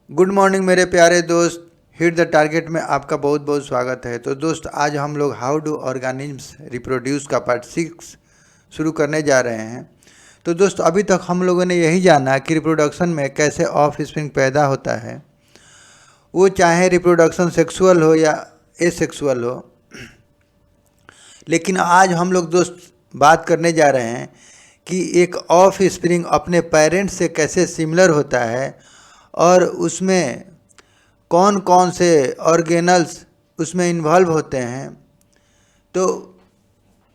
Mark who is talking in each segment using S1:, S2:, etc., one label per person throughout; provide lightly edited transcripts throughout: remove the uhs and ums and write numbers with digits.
S1: Good morning मेरे प्यारे दोस्त। हिट द टारगेट में आपका बहुत बहुत स्वागत है। तो दोस्त, आज हम लोग हाउ डू ऑर्गेनिज्म्स रिप्रोड्यूस का पार्ट 6 शुरू करने जा रहे हैं। तो दोस्त, अभी तक हम लोगों ने यही जाना कि रिप्रोडक्शन में कैसे ऑफ स्प्रिंग पैदा होता है, वो चाहे रिप्रोडक्शन सेक्सुअल हो या एसेक्सुअल हो। लेकिन आज हम लोग दोस्त बात करने जा रहे हैं कि एक ऑफ स्प्रिंग अपने पेरेंट्स से कैसे सिमिलर होता है और उसमें कौन कौन से ऑर्गेनल्स उसमें इन्वॉल्व होते हैं। तो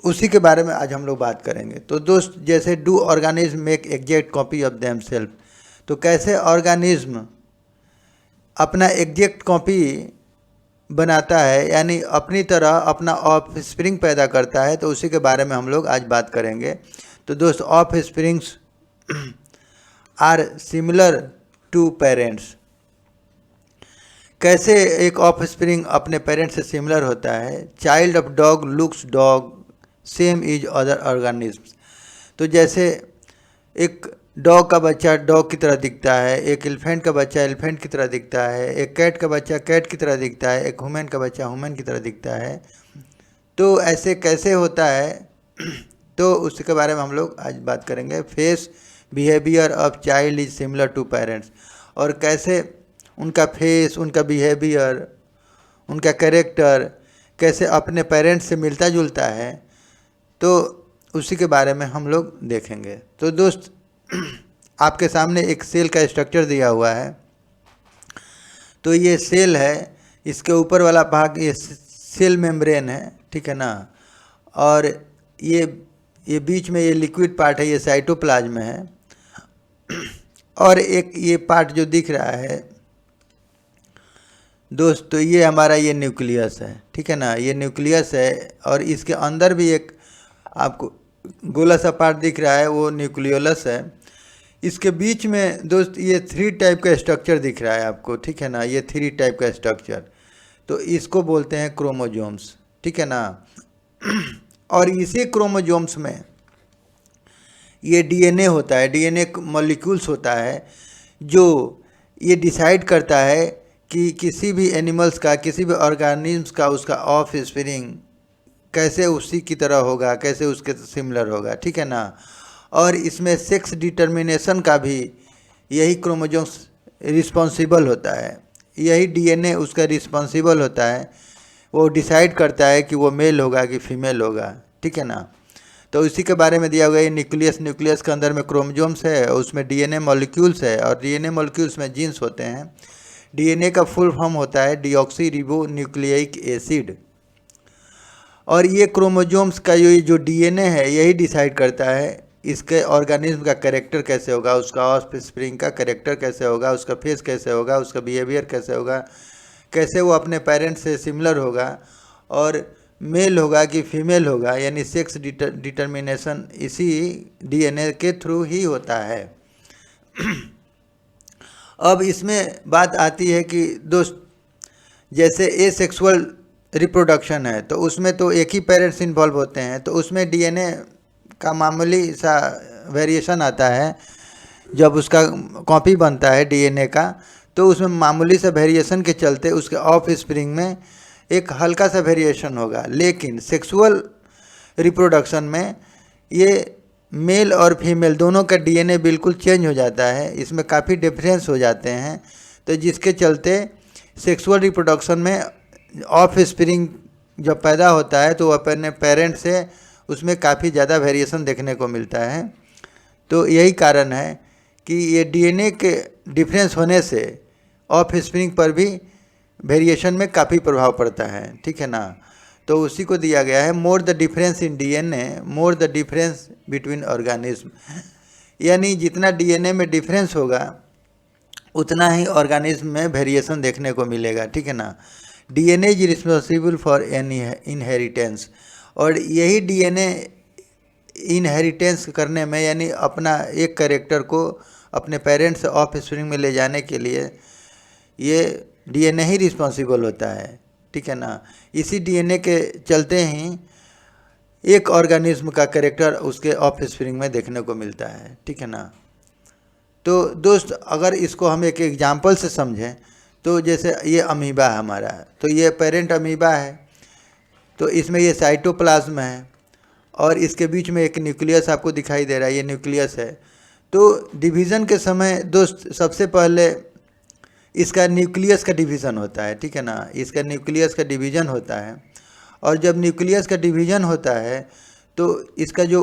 S1: उसी के बारे में आज हम लोग बात करेंगे। तो दोस्त, जैसे do organism make exact copy of them self, तो कैसे ऑर्गेनिज्म अपना एग्जैक्ट कॉपी बनाता है, यानी अपनी तरह अपना ऑफ स्प्रिंग पैदा करता है। तो उसी के बारे में हम लोग आज बात करेंगे। तो दोस्त, offsprings are similar to parents. कैसे एक ऑफ स्प्रिंग अपने पेरेंट्स से सिमिलर होता है। Child of dog looks dog same is other organisms. तो जैसे एक डॉग का बच्चा डॉग की तरह दिखता है, एक एलिफेंट का बच्चा एलिफेंट की तरह दिखता है, एक कैट का बच्चा कैट की तरह दिखता है, एक ह्यूमन का बच्चा ह्यूमन की तरह दिखता है। तो ऐसे कैसे होता है, तो उसके बारे में हम लोग आज बात करेंगे। Face behaviour of child is similar to parents, और कैसे उनका फेस, उनका बिहेवियर, उनका कैरेक्टर कैसे अपने पेरेंट्स से मिलता जुलता है। तो उसी के बारे में हम लोग देखेंगे। तो दोस्त, आपके सामने एक सेल का स्ट्रक्चर दिया हुआ है। तो ये सेल है, इसके ऊपर वाला भाग ये सेल मेम्ब्रेन है, ठीक है ना। और ये बीच में ये लिक्विड पार्ट है, ये साइटोप्लाज्म है। और एक ये पार्ट जो दिख रहा है दोस्त, तो ये हमारा ये न्यूक्लियस है, ठीक है ना। ये न्यूक्लियस है और इसके अंदर भी एक आपको गोला सा पार्ट दिख रहा है, वो न्यूक्लियोलस है। इसके बीच में दोस्त ये 3 टाइप का स्ट्रक्चर दिख रहा है आपको, ठीक है ना। ये 3 टाइप का स्ट्रक्चर, तो इसको बोलते हैं क्रोमोजोम्स, ठीक है ना। और इसी क्रोमोजोम्स में ये डीएनए होता है, डीएनए मॉलिक्यूल्स होता है, जो ये डिसाइड करता है कि किसी भी एनिमल्स का, किसी भी ऑर्गेनिज्म्स का उसका ऑफ स्प्रिंग कैसे उसी की तरह होगा, कैसे उसके सिमिलर होगा, ठीक है ना। और इसमें सेक्स डिटर्मिनेशन का भी यही क्रोमोजोम्स रिस्पॉन्सिबल होता है, यही डीएनए उसका रिस्पॉन्सिबल होता है। वो डिसाइड करता है कि वो मेल होगा कि फीमेल होगा, ठीक है ना। तो इसी के बारे में दिया हुआ है न्यूक्लियस। न्यूक्लियस के अंदर में क्रोमोजोम्स है, उसमें डीएनए मॉलिक्यूल्स है, और डीएनए मॉलिक्यूल्स में जीन्स होते हैं। डीएनए का फुल फॉर्म होता है डीऑक्सी रिबो न्यूक्लिक एसिड। और ये क्रोमोजोम्स का जो डीएनए है, यही डिसाइड करता है इसके ऑर्गेनिज्म का कैरेक्टर कैसे होगा, उसका ऑफ स्प्रिंग का कैरेक्टर कैसे होगा, उसका फेस कैसे होगा, उसका बिहेवियर कैसे होगा, कैसे वो अपने पेरेंट्स से सिमिलर होगा, और मेल होगा कि फीमेल होगा, यानी सेक्स डिटर्मिनेशन इसी डीएनए के थ्रू ही होता है। अब इसमें बात आती है कि दोस्त, जैसे एसेक्सुअल रिप्रोडक्शन है, तो उसमें तो एक ही पेरेंट्स इन्वॉल्व होते हैं, तो उसमें डीएनए का मामूली सा वेरिएशन आता है। जब उसका कॉपी बनता है डीएनए का, तो उसमें मामूली सा वेरिएशन के चलते उसके ऑफ स्प्रिंग में एक हल्का सा वेरिएशन होगा। लेकिन सेक्सुअल रिप्रोडक्शन में ये मेल और फीमेल दोनों का डीएनए बिल्कुल चेंज हो जाता है, इसमें काफ़ी डिफरेंस हो जाते हैं। तो जिसके चलते सेक्सुअल रिप्रोडक्शन में ऑफ स्प्रिंग जब पैदा होता है, तो वो अपने पेरेंट से उसमें काफ़ी ज़्यादा वेरिएशन देखने को मिलता है। तो यही कारण है कि ये डीएनए के डिफरेंस होने से ऑफ स्प्रिंग पर भी वेरिएशन में काफ़ी प्रभाव पड़ता है, ठीक है ना। तो उसी को दिया गया है more the difference in DNA more the difference between organism, यानी जितना डीएनए में डिफरेंस होगा उतना ही ऑर्गेनिज्म में वेरिएशन देखने को मिलेगा, ठीक है ना। DNA is responsible for any inheritance, और यही डीएनए इनहेरिटेंस करने में, यानी अपना एक कैरेक्टर को अपने पेरेंट्स ऑफ स्प्रिंग में ले जाने के लिए ये डीएनए ही रिस्पॉन्सिबल होता है, ठीक है ना। इसी डीएनए के चलते ही एक ऑर्गेनिज्म का कैरेक्टर उसके ऑफ स्प्रिंग में देखने को मिलता है, ठीक है ना। तो दोस्त अगर इसको हम एक एग्जाम्पल से समझें तो जैसे ये अमीबा है हमारा, तो ये पेरेंट अमीबा है, तो इसमें ये साइटोप्लाज्म है और इसके बीच में एक न्यूक्लियस आपको दिखाई दे रहा है, ये न्यूक्लियस है। तो डिवीज़न के समय दोस्त सबसे पहले इसका न्यूक्लियस का डिवीज़न होता है, ठीक है ना, इसका न्यूक्लियस का डिवीज़न होता है। और जब न्यूक्लियस का डिवीज़न होता है तो इसका जो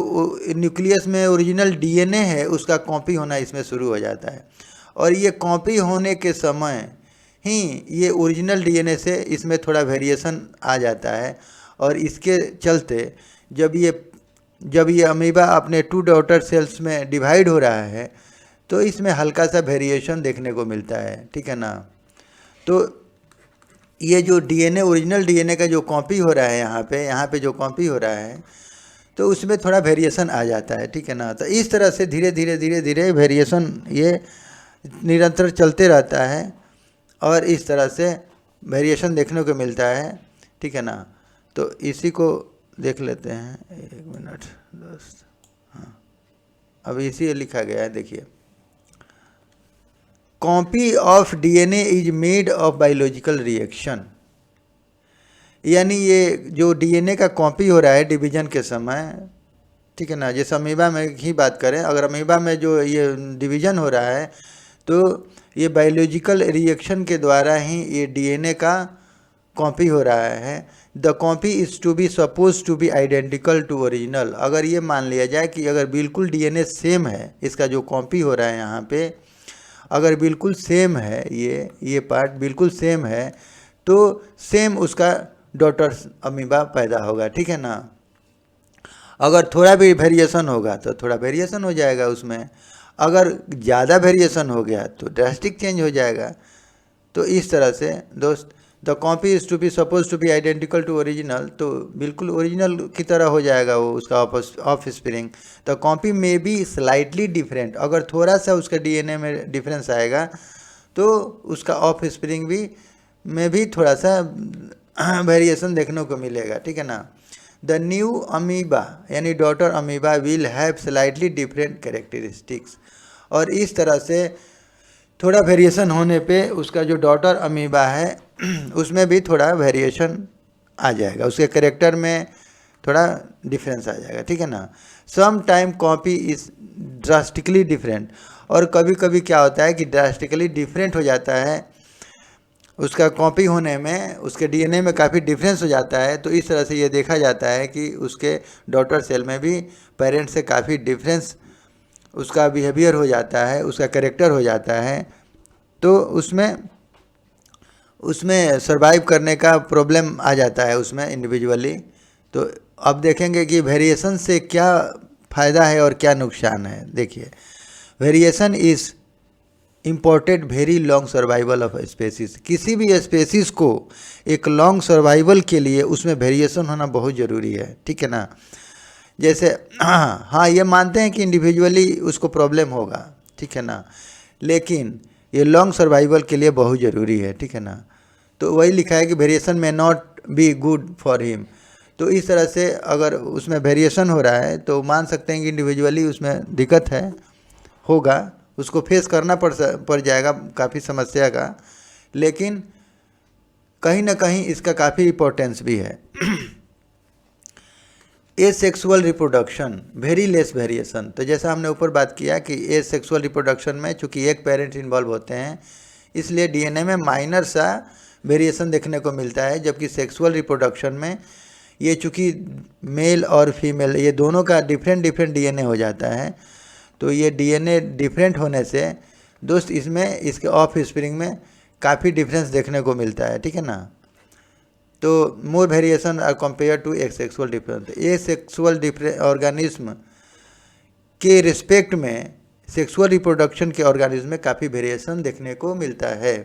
S1: न्यूक्लियस में ओरिजिनल डीएनए है उसका कॉपी होना इसमें शुरू हो जाता है। और ये कॉपी होने के समय ही ये ओरिजिनल डीएनए से इसमें थोड़ा वेरिएशन आ जाता है। और इसके चलते जब ये अमीबा अपने 2 डॉटर सेल्स में डिवाइड हो रहा है तो इसमें हल्का सा वेरिएशन देखने को मिलता है, ठीक है ना। तो ये जो डीएनए ओरिजिनल डीएनए का जो कॉपी हो रहा है यहाँ पे जो कॉपी हो रहा है तो उसमें थोड़ा वेरिएशन आ जाता है, ठीक है ना। तो इस तरह से धीरे धीरे वेरिएशन ये निरंतर चलते रहता है और इस तरह से वेरिएशन देखने को मिलता है, ठीक है ना। तो इसी को देख लेते हैं, 1 मिनट दोस्त। हाँ, अब इसी लिखा गया है, देखिए, copy of DNA is made of biological reaction. यानी ये जो डीएनए का कॉपी हो रहा है डिवीजन के समय, ठीक है ना, जैसे अमीबा में ही बात करें, अगर अमीबा में जो ये डिवीजन हो रहा है तो ये बायोलॉजिकल रिएक्शन के द्वारा ही ये डीएनए का कॉपी हो रहा है। The copy is to be suppose to be identical to original. अगर ये मान लिया जाए कि अगर बिल्कुल डीएनए सेम है, इसका जो कॉपी हो रहा है यहाँ पे अगर बिल्कुल सेम है, ये पार्ट बिल्कुल सेम है, तो सेम उसका डॉटर अमीबा पैदा होगा, ठीक है ना। अगर थोड़ा भी वेरिएशन होगा तो थोड़ा वेरिएशन हो जाएगा उसमें, अगर ज़्यादा वेरिएशन हो गया तो ड्रास्टिक चेंज हो जाएगा। तो इस तरह से दोस्त the copy is to be suppose to be identical to original, तो बिल्कुल ओरिजिनल की तरह हो जाएगा वो उसका offspring. The copy may be slightly different, अगर थोड़ा सा उसका डीएनए में डिफरेंस आएगा तो उसका ऑफ स्प्रिंग में भी थोड़ा सा वेरिएशन देखने को मिलेगा, ठीक है ना। द न्यू अमीबा यानी daughter amoeba will have slightly different characteristics, और इस तरह से थोड़ा वेरिएशन होने पे उसका जो डॉटर अमीबा है उसमें भी थोड़ा वेरिएशन आ जाएगा, उसके कैरेक्टर में थोड़ा डिफरेंस आ जाएगा, ठीक है ना। Some time copy is drastically different, और कभी कभी क्या होता है कि ड्रास्टिकली डिफरेंट हो जाता है, उसका कॉपी होने में उसके डीएनए में काफ़ी डिफरेंस हो जाता है। तो इस तरह से ये देखा जाता है कि उसके डॉटर सेल में भी पेरेंट से काफ़ी डिफरेंस उसका बिहेवियर हो जाता है, उसका कैरेक्टर हो जाता है, तो उसमें सर्वाइव करने का प्रॉब्लम आ जाता है उसमें इंडिविजुअली। तो अब देखेंगे कि वेरिएशन से क्या फ़ायदा है और क्या नुकसान है। देखिए, variation is imported very long survival of species. किसी भी स्पेसीज को एक लॉन्ग सर्वाइवल के लिए उसमें वेरिएशन होना बहुत ज़रूरी है, ठीक है ना। जैसे हाँ ये मानते हैं कि इंडिविजुअली उसको प्रॉब्लम होगा, ठीक है ना, लेकिन ये लॉन्ग सर्वाइवल के लिए बहुत ज़रूरी है, ठीक है ना। तो वही लिखा है कि वेरिएशन में not be good for him. तो इस तरह से अगर उसमें वेरिएशन हो रहा है तो मान सकते हैं कि इंडिविजुअली उसमें दिक्कत है, होगा, उसको फेस करना पड़ जाएगा काफ़ी समस्या का, लेकिन कहीं ना कहीं इसका काफ़ी इम्पोर्टेंस भी है। Asexual reproduction very less variation. तो जैसा हमने ऊपर बात किया कि एसेक्सुअल रिप्रोडक्शन में चूँकि एक पेरेंट इन्वॉल्व होते हैं इसलिए डीएनए में माइनर सा वेरिएशन देखने को मिलता है, जबकि सेक्सुअल रिप्रोडक्शन में ये चूँकि मेल और फीमेल ये दोनों का डिफरेंट डीएनए हो जाता है, तो ये डीएनए डिफरेंट होने से दोस्त इसमें इसके ऑफ स्प्रिंग में काफ़ी डिफरेंस देखने को मिलता है, ठीक है ना। तो more variation are compare to asexual difference. Asexual organism के रिस्पेक्ट में सेक्सुअल रिप्रोडक्शन के ऑर्गेनिज्म में काफ़ी वेरिएशन देखने को मिलता है,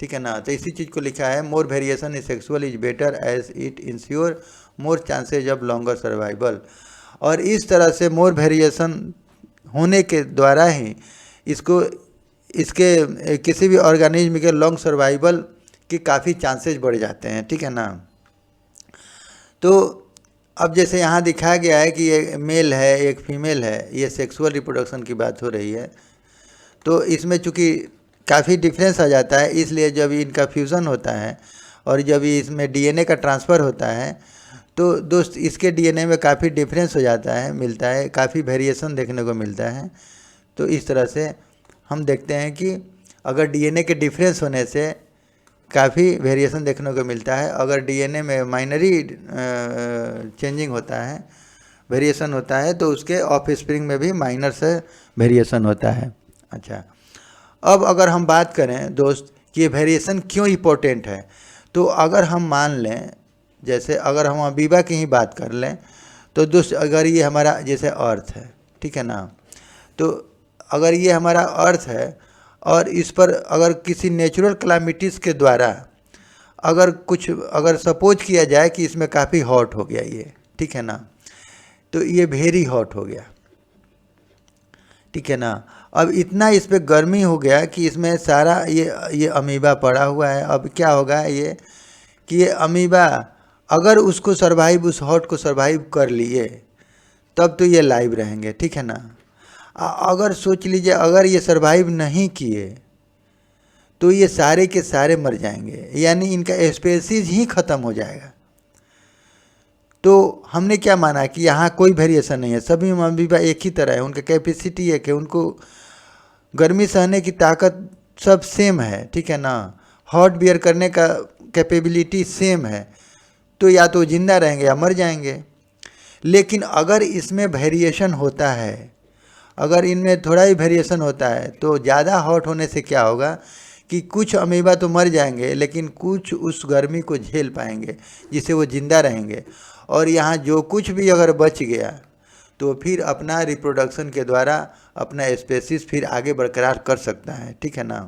S1: ठीक है ना। तो इसी चीज़ को लिखा है, more variation in sexual is better as it ensure more chances of longer survival. और इस तरह से मोर वेरिएशन होने के द्वारा ही इसके किसी भी ऑर्गेनिज्म के लॉन्ग सर्वाइवल के काफ़ी चांसेस बढ़ जाते हैं, ठीक है ना। तो अब जैसे यहाँ दिखाया गया है कि ये मेल है एक फीमेल है, ये सेक्सुअल रिप्रोडक्शन की बात हो रही है, तो इसमें चूँकि काफ़ी डिफरेंस आ जाता है, इसलिए जब इनका फ्यूज़न होता है और जब इसमें डीएनए का ट्रांसफ़र होता है तो दोस्त इसके डीएनए में काफ़ी डिफरेंस हो जाता है, मिलता है, काफ़ी वेरिएशन देखने को मिलता है। तो इस तरह से हम देखते हैं कि अगर डीएनए के डिफरेंस होने से काफ़ी वेरिएशन देखने को मिलता है। अगर डीएनए में माइनरी चेंजिंग होता है, वेरिएशन होता है, तो उसके ऑफ स्प्रिंग में भी माइनर से वेरिएशन होता है। अच्छा, अब अगर हम बात करें दोस्त कि ये वेरिएशन क्यों इम्पोर्टेंट है, तो अगर हम मान लें, जैसे अगर हम अमीबा की ही बात कर लें, तो दोस्त अगर ये हमारा जैसे अर्थ है, ठीक है ना, तो अगर ये हमारा अर्थ है और इस पर अगर किसी नेचुरल क्लामिटीज़ के द्वारा अगर सपोज किया जाए कि इसमें काफ़ी हॉट हो गया ये, ठीक है ना, तो ये वेरी हॉट हो गया, ठीक है ना। अब इतना इस पर गर्मी हो गया कि इसमें सारा ये अमीबा पड़ा हुआ है। अब क्या होगा ये कि ये अमीबा अगर उसको सर्वाइव, उस हॉट को सर्वाइव कर लिए तब तो ये लाइव रहेंगे, ठीक है ना। अगर सोच लीजिए अगर ये सर्वाइव नहीं किए तो ये सारे के सारे मर जाएंगे, यानी इनका स्पेसीज ही ख़त्म हो जाएगा। तो हमने क्या माना कि यहाँ कोई वेरिएशन नहीं है, सभी अमीबा एक ही तरह है, उनका कैपेसिटी एक है, उनको गर्मी सहने की ताकत सब सेम है, ठीक है ना, हॉट बियर करने का कैपेबिलिटी सेम है, तो या तो जिंदा रहेंगे या मर जाएंगे। लेकिन अगर इसमें वेरिएशन होता है, अगर इनमें थोड़ा ही वेरिएशन होता है, तो ज़्यादा हॉट होने से क्या होगा कि कुछ अमीबा तो मर जाएंगे लेकिन कुछ उस गर्मी को झेल पाएंगे जिससे वो ज़िंदा रहेंगे, और यहाँ जो कुछ भी अगर बच गया तो फिर अपना रिप्रोडक्शन के द्वारा अपना स्पेसीज फिर आगे बरकरार कर सकता है, ठीक है ना।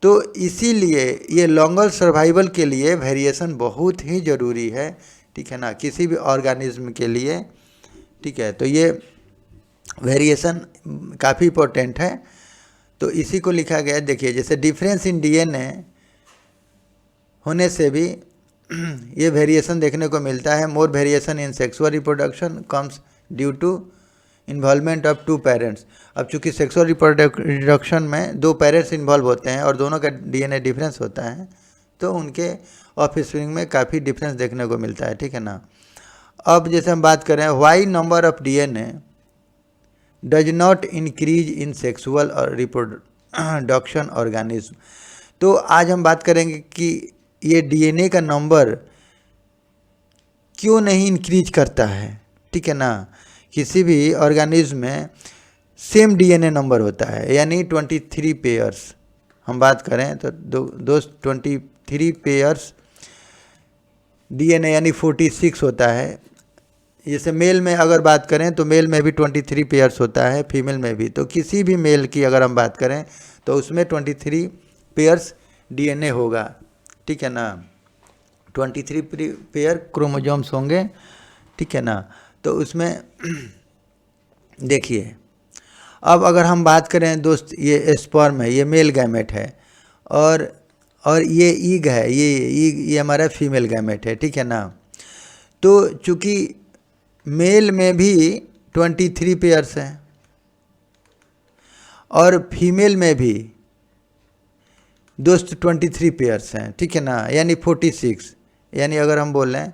S1: तो इसीलिए ये लॉन्गर सर्वाइवल के लिए वेरिएशन बहुत ही ज़रूरी है, ठीक है ना, किसी भी ऑर्गेनिज्म के लिए, ठीक है। तो ये वेरिएशन काफ़ी इम्पोर्टेंट है, तो इसी को लिखा गया है। देखिए जैसे डिफरेंस इन डीएनए होने से भी ये वेरिएशन देखने को मिलता है। More variation in sexual reproduction comes due to involvement of two parents. अब चूँकि सेक्सुअल रिप्रोडक्शन में दो पेरेंट्स इन्वॉल्व होते हैं और दोनों का डीएनए डिफरेंस होता है, तो उनके ऑफ स्प्रिंग में काफ़ी डिफरेंस देखने को मिलता है, ठीक है ना। अब जैसे हम बात करें why number of DNA does not increase in sexual और रिप्रोडक्शन ऑर्गेनिज्म। तो आज हम बात करेंगे कि ये डीएनए का नंबर क्यों नहीं इंक्रीज करता है, ठीक है ना। किसी भी ऑर्गेनिज्म में सेम डीएनए नंबर होता है, यानी 23 पेयर्स हम बात करें तो दोस्त 23 पेयर्स डीएनए यानी 46 होता है। जैसे मेल में अगर बात करें तो मेल में भी 23 पेयर्स होता है, फीमेल में भी। तो किसी भी मेल की अगर हम बात करें तो उसमें 23 पेयर्स डीएनए होगा, ठीक है ना, 23 पेयर क्रोमोजोम्स होंगे, ठीक है ना। तो उसमें देखिए अब अगर हम बात करें दोस्त, ये स्पर्म है, ये मेल गैमेट है, और ये ईग है, ये हमारा फीमेल गैमेट है, ठीक है ना। तो चूँकि मेल में भी 23 पेयर्स हैं और फीमेल में भी दोस्त 23 पेयर्स हैं, ठीक है ना, यानी 46, यानी अगर हम बोल रहे हैं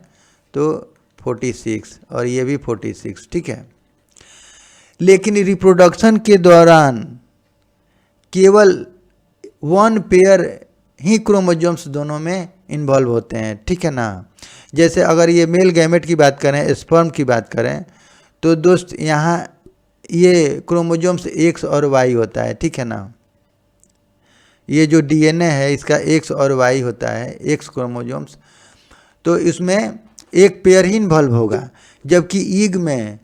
S1: तो 46 और ये भी 46, ठीक है। लेकिन रिप्रोडक्शन के दौरान केवल 1 पेयर ही क्रोमोजोम्स दोनों में इन्वॉल्व होते हैं, ठीक है ना। जैसे अगर ये मेल गैमेट की बात करें, स्पर्म की बात करें, तो दोस्त यहाँ ये क्रोमोजोम्स एक्स और वाई होता है, ठीक है ना। ये जो डीएनए है इसका एक्स और वाई होता है, एक्स क्रोमोजोम्स, तो इसमें एक पेयर ही इन्वॉल्व होगा, जबकि ईग में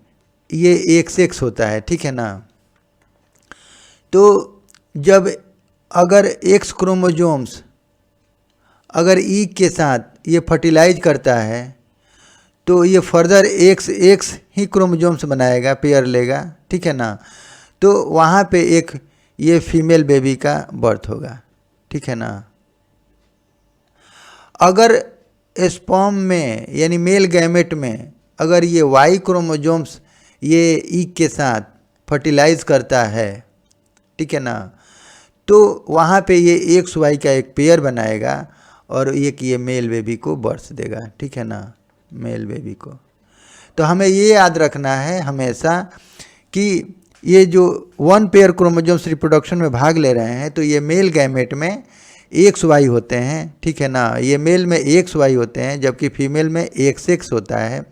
S1: ये एक्स होता है, ठीक है ना। तो जब अगर एक्स क्रोमोजोम्स अगर ईग के साथ ये फर्टिलाइज करता है तो ये फर्दर एक्स ही क्रोमोजोम्स बनाएगा, पेयर लेगा, ठीक है ना। तो वहाँ पे एक ये फीमेल बेबी का बर्थ होगा, ठीक है ना। अगर स्पर्म में यानी मेल गैमेट में अगर ये वाई क्रोमोजोम्स ये ईग के साथ फर्टिलाइज करता है, ठीक है ना। तो वहाँ पे ये XY का एक पेयर बनाएगा और ये मेल बेबी को बर्थ देगा, ठीक है ना, मेल बेबी को। तो हमें ये याद रखना है हमेशा कि ये जो 1 पेयर क्रोमोसोम्स रिप्रोडक्शन में भाग ले रहे हैं तो ये मेल गैमेट में XY होते हैं, ठीक है ना। ये मेल में XY होते हैं जबकि फीमेल में XX होता है।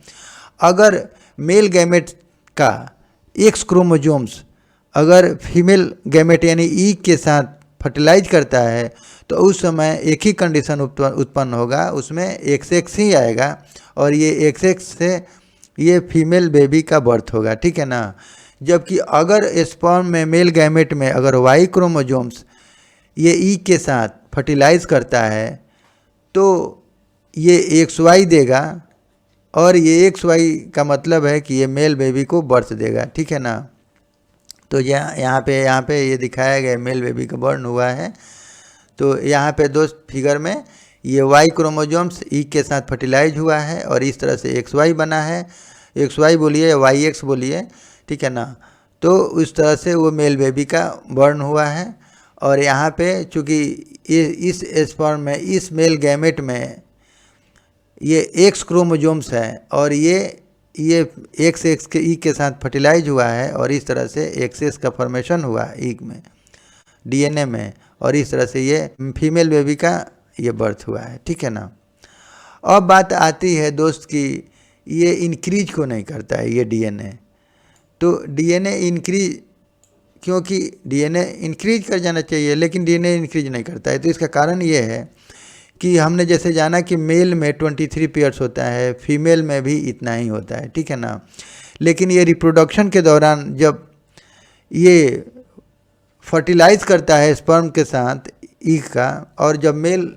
S1: अगर मेल गैमेट का X क्रोमोसोम्स अगर फीमेल गैमेट यानी E के साथ फर्टिलाइज करता है तो उस समय एक ही कंडीशन उत्पन्न होगा, उसमें XX ही आएगा और ये XX से ये फीमेल बेबी का बर्थ होगा, ठीक है ना। जबकि अगर स्पर्म में मेल गैमेट में अगर Y क्रोमोसोम्स ये E के साथ फर्टिलाइज करता है तो ये XY देगा और ये XY का मतलब है कि ये मेल बेबी को बर्थ देगा, ठीक है ना। तो यहाँ पे ये दिखाया गया मेल बेबी का बर्न हुआ है। तो यहाँ पे दोस्त फिगर में ये Y क्रोमोसोम्स E के साथ फर्टिलाइज हुआ है और इस तरह से XY बना है, XY बोलिए या YX बोलिए, ठीक है ना। तो उस तरह से वो मेल बेबी का बर्न हुआ है। और यहाँ पे चूँकि इस स्पर्म में इस मेल गैमेट में ये X क्रोमोसोम्स है और ये XX के E के साथ फर्टिलाइज हुआ है और इस तरह से XX का फॉर्मेशन हुआ E में DNA में और इस तरह से ये फीमेल बेबी का ये बर्थ हुआ है, ठीक है ना। अब बात आती है दोस्त कि ये इंक्रीज को नहीं करता है ये DNA। तो DNA इंक्रीज, क्योंकि DNA इंक्रीज कर जाना चाहिए लेकिन DNA इंक्रीज नहीं करता है। तो इसका कारण ये है कि हमने जैसे जाना कि मेल में 23 पेयर्स होता है, फीमेल में भी इतना ही होता है, ठीक है ना। लेकिन ये रिप्रोडक्शन के दौरान जब ये फर्टिलाइज करता है स्पर्म के साथ ई का और जब मेल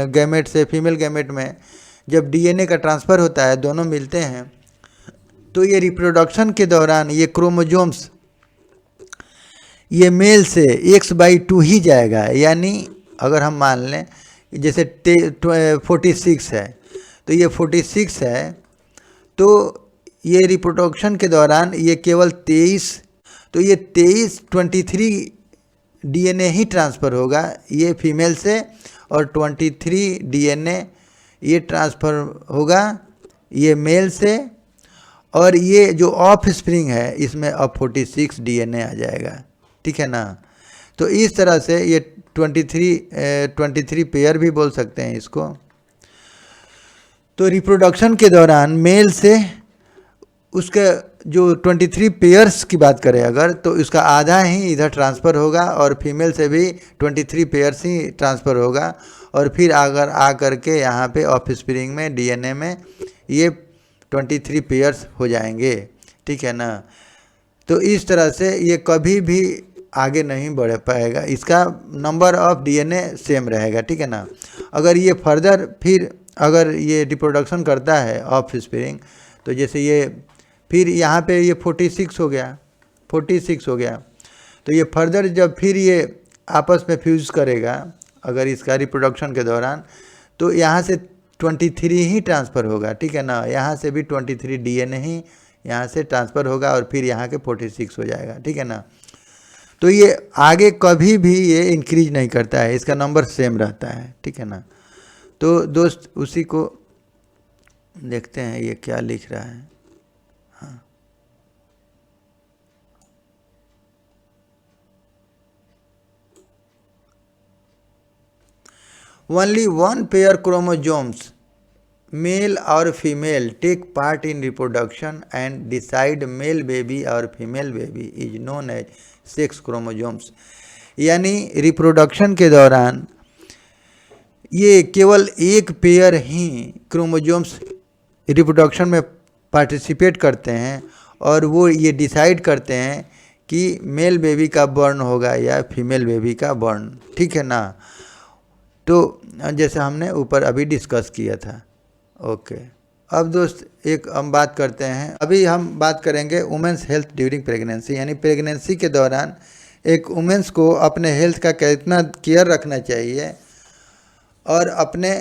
S1: गैमेट से फीमेल गैमेट में जब DNA का ट्रांसफ़र होता है, दोनों मिलते हैं, तो ये रिप्रोडक्शन के दौरान ये क्रोमोसोम्स ये मेल से X/2 ही जाएगा। यानी अगर हम मान लें जैसे 46 है तो ये 46 है, तो ये रिप्रोडक्शन के दौरान ये केवल 23, तो ये 23 DNA ही ट्रांसफ़र होगा ये फीमेल से और 23 DNA ये ट्रांसफ़र होगा ये मेल से और ये जो ऑफ स्प्रिंग है इसमें अब 46 DNA आ जाएगा, ठीक है ना। तो इस तरह से ये 23 पेयर भी बोल सकते हैं इसको। तो रिप्रोडक्शन के दौरान मेल से उसका जो 23 पेयर्स की बात करें अगर, तो इसका आधा ही इधर ट्रांसफ़र होगा और फीमेल से भी 23 पेयर्स ही ट्रांसफ़र होगा और फिर अगर आ करके यहाँ पे ऑफ स्प्रिंग में DNA में ये 23 पेयर्स हो जाएंगे, ठीक है ना। तो इस तरह से ये कभी भी आगे नहीं बढ़ पाएगा, इसका नंबर ऑफ DNA सेम रहेगा, ठीक है ना। अगर ये फर्दर फिर अगर ये रिप्रोडक्शन करता है ऑफ स्प्रिंग, तो जैसे ये फिर यहाँ पे ये 46 हो गया, तो ये फर्दर जब फिर ये आपस में फ्यूज करेगा अगर इसका रिप्रोडक्शन के दौरान, तो यहाँ से 23 ही ट्रांसफ़र होगा, ठीक है ना। यहाँ से भी 23 DNA ही यहाँ से ट्रांसफ़र होगा और फिर यहाँ के 46 हो जाएगा, ठीक है ना। तो ये आगे कभी भी ये इंक्रीज नहीं करता है, इसका नंबर सेम रहता है, ठीक है ना। तो दोस्त उसी को देखते हैं ये क्या लिख रहा है। हाँ, ओनली 1 पेयर क्रोमोसोम्स मेल और female take part in reproduction and decide male baby और female baby is known as sex chromosomes. यानी रिप्रोडक्शन के दौरान ये केवल एक पेयर ही क्रोमोसोम्स रिप्रोडक्शन में पार्टिसिपेट करते हैं और वो ये डिसाइड करते हैं कि मेल बेबी का बर्न होगा या फीमेल बेबी का बर्न, ठीक है ना। तो जैसे हमने ऊपर अभी डिस्कस किया था। ओके, अब दोस्त एक हम बात करते हैं, अभी हम बात करेंगे वुमेन्स हेल्थ ड्यूरिंग प्रेगनेंसी। यानी प्रेगनेंसी के दौरान एक वुमेन्स को अपने हेल्थ का कितना केयर रखना चाहिए और अपने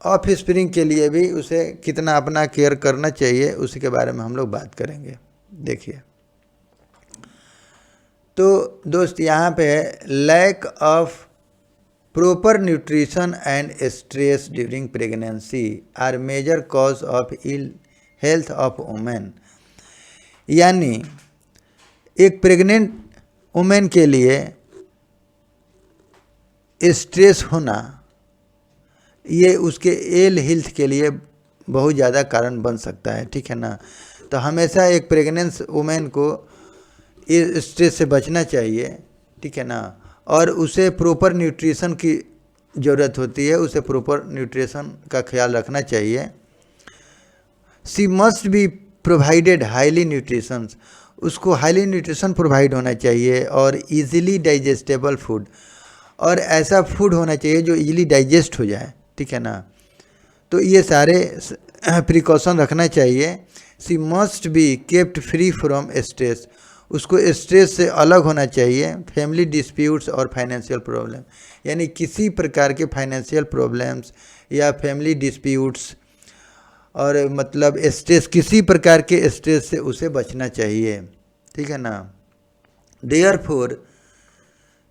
S1: ऑफ स्प्रिंग के लिए भी उसे कितना अपना केयर करना चाहिए, उसी के बारे में हम लोग बात करेंगे। देखिए तो दोस्त यहाँ पे lack of proper nutrition and stress during pregnancy are major cause of ill health of women। यानी एक प्रेग्नेंट वुमेन के लिए स्ट्रेस होना ये उसके इल हेल्थ के लिए बहुत ज़्यादा कारण बन सकता है, ठीक है ना। तो हमेशा एक प्रेग्नेंट वुमेन को इस स्ट्रेस से बचना चाहिए, ठीक है ना। और उसे प्रॉपर न्यूट्रिशन की ज़रूरत होती है, उसे प्रॉपर न्यूट्रिशन का ख्याल रखना चाहिए। She must be provided highly nutrition, उसको हाईली न्यूट्रिशन प्रोवाइड होना चाहिए और इजीली डाइजेस्टेबल फूड, और ऐसा फूड होना चाहिए जो इजीली डाइजेस्ट हो जाए, ठीक है ना। तो ये सारे प्रिकॉशन रखना चाहिए। She must be kept free from stress, उसको स्ट्रेस से अलग होना चाहिए। फैमिली डिस्प्यूट्स और फाइनेंशियल प्रॉब्लम, यानी किसी प्रकार के फाइनेंशियल प्रॉब्लम्स या फैमिली डिस्प्यूट्स और मतलब स्ट्रेस, किसी प्रकार के स्ट्रेस से उसे बचना चाहिए, ठीक है ना। Therefore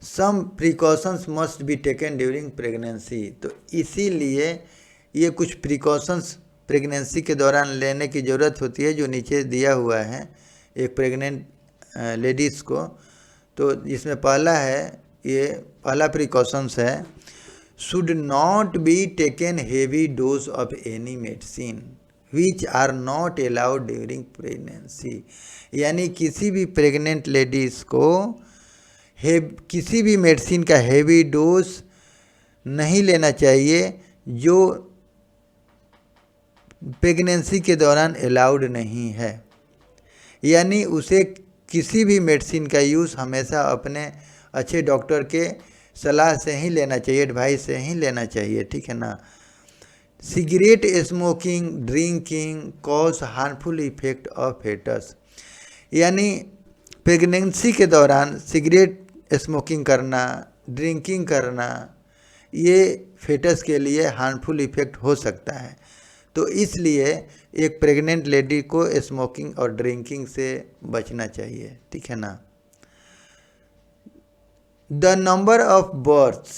S1: some precautions must be taken during pregnancy, तो इसीलिए ये कुछ प्रिकॉशंस प्रेगनेंसी के दौरान लेने की ज़रूरत होती है, जो नीचे दिया हुआ है एक प्रेग्नेंट लेडीज़ को। तो इसमें पहला है, ये पहला प्रिकॉशंस है, should not be taken heavy dose of any medicine which are not allowed during pregnancy. यानी किसी भी प्रेग्नेंट लेडीज़ को किसी भी मेडिसिन का हेवी डोज नहीं लेना चाहिए जो प्रेगनेंसी के दौरान अलाउड नहीं है। यानी उसे किसी भी मेडिसिन का यूज़ हमेशा अपने अच्छे डॉक्टर के सलाह से ही लेना चाहिए, एडवाइस से ही लेना चाहिए, ठीक है ना। Cigarette smoking drinking cause harmful effect of foetus, यानी प्रेगनेंसी के दौरान सिगरेट स्मोकिंग करना, ड्रिंकिंग करना, ये फेटस के लिए हार्मफुल इफेक्ट हो सकता है। तो इसलिए एक प्रेग्नेंट लेडी को स्मोकिंग और ड्रिंकिंग से बचना चाहिए, ठीक है ना। The number of births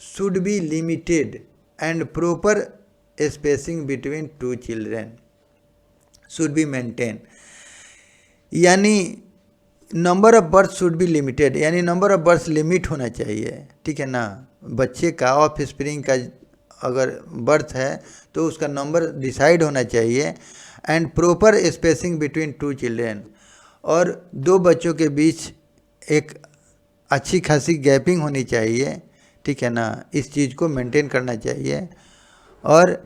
S1: should be limited and proper spacing between two children should be maintain, यानी number of birth should be limited, यानी नंबर ऑफ बर्थ लिमिट होना चाहिए, ठीक है ना। बच्चे का ऑफ स्प्रिंग का अगर बर्थ है तो उसका नंबर डिसाइड होना चाहिए। And proper spacing between two children, और दो बच्चों के बीच एक अच्छी खासी गैपिंग होनी चाहिए, ठीक है ना। इस चीज़ को मेंटेन करना चाहिए। और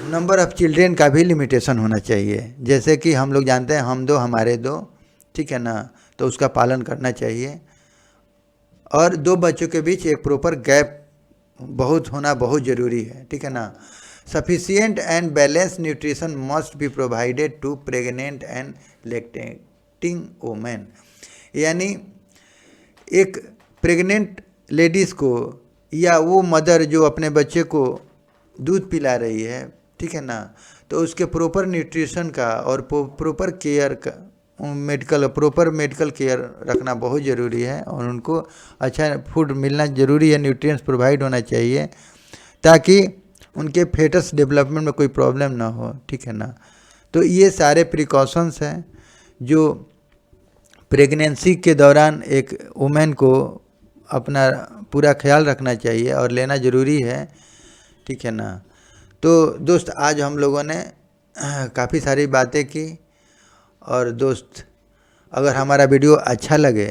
S1: नंबर ऑफ़ चिल्ड्रेन का भी लिमिटेशन होना चाहिए, जैसे कि हम लोग जानते हैं हम दो हमारे दो, ठीक है ना, तो उसका पालन करना चाहिए। और दो बच्चों के बीच एक प्रॉपर गैप होना बहुत ज़रूरी है, ठीक है ना। Sufficient and balance nutrition must be provided to pregnant and lactating women, यानी एक प्रेग्नेंट लेडीज़ को या वो मदर जो अपने बच्चे को दूध पिला रही है, ठीक है ना, तो उसके प्रॉपर न्यूट्रिशन का और प्रॉपर केयर का प्रॉपर मेडिकल केयर रखना बहुत ज़रूरी है। और उनको अच्छा फूड मिलना ज़रूरी है, न्यूट्रिएंट्स प्रोवाइड होना चाहिए ताकि उनके फेटस डेवलपमेंट में कोई प्रॉब्लम ना हो, ठीक है ना। तो ये सारे प्रिकॉशंस हैं जो प्रेगनेंसी के दौरान एक वुमेन को अपना पूरा ख्याल रखना चाहिए और लेना ज़रूरी है, ठीक है ना। तो दोस्त आज हम लोगों ने काफ़ी सारी बातें की। और दोस्त अगर हमारा वीडियो अच्छा लगे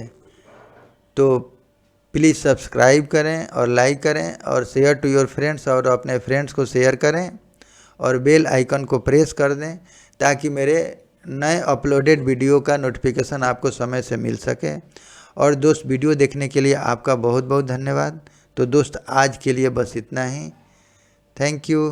S1: तो प्लीज़ सब्सक्राइब करें और लाइक करें और शेयर टू योर फ्रेंड्स, और अपने फ्रेंड्स को शेयर करें और बेल आइकन को प्रेस कर दें ताकि मेरे नए अपलोडेड वीडियो का नोटिफिकेशन आपको समय से मिल सके। और दोस्त वीडियो देखने के लिए आपका बहुत बहुत धन्यवाद। तो दोस्त आज के लिए बस इतना ही। Thank you.